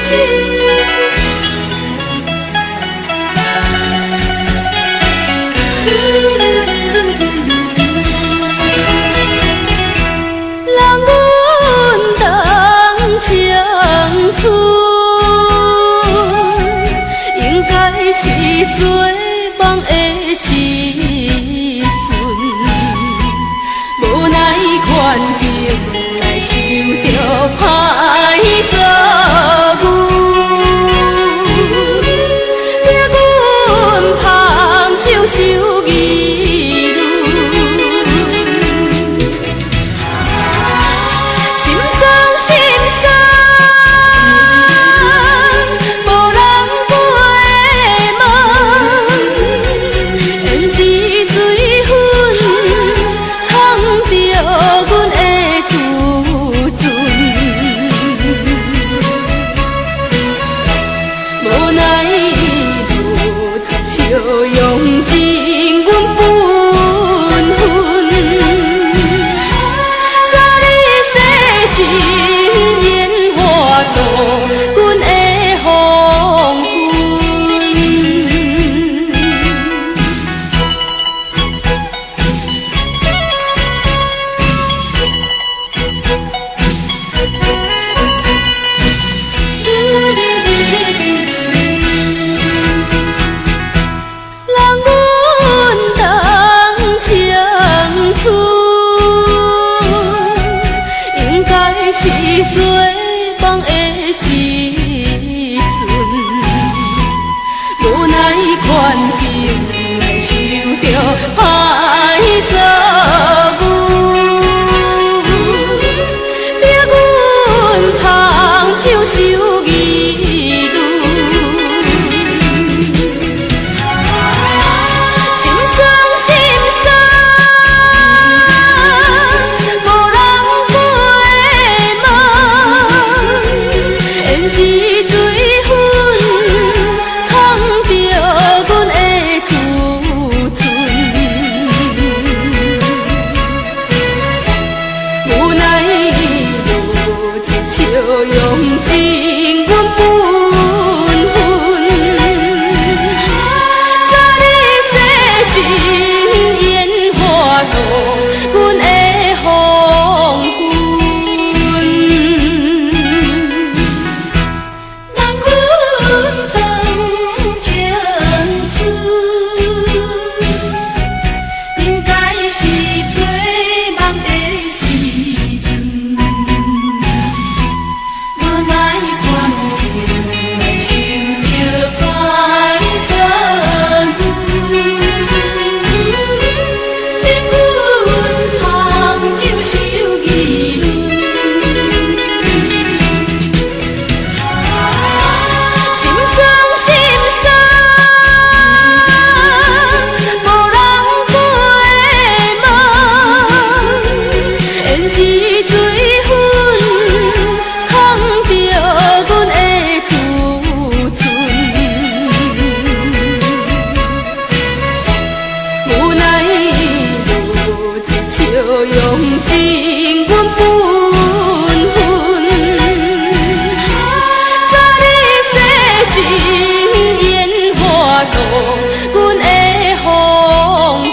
情。人阮当青春，应该是做梦的时阵，无奈环境来受着歹遭遇，逼阮捧手受议论。心酸心酸，无人陪问，胭脂水粉藏着阮的自尊，无奈路出笑用尽阮本分。真烟花度阮的黄昏，人阮当青春。是做梦的时阵，无奈环境来受着歹遭遇，逼阮捧手受议论。心酸心酸。胭脂水粉藏着阮的自尊，无奈路出笑用尽阮本分。早日洗尽烟花度阮的黄昏。胭脂水粉藏着阮的自尊，无奈路出笑用尽阮本分。早日洗尽烟花度阮的黄昏。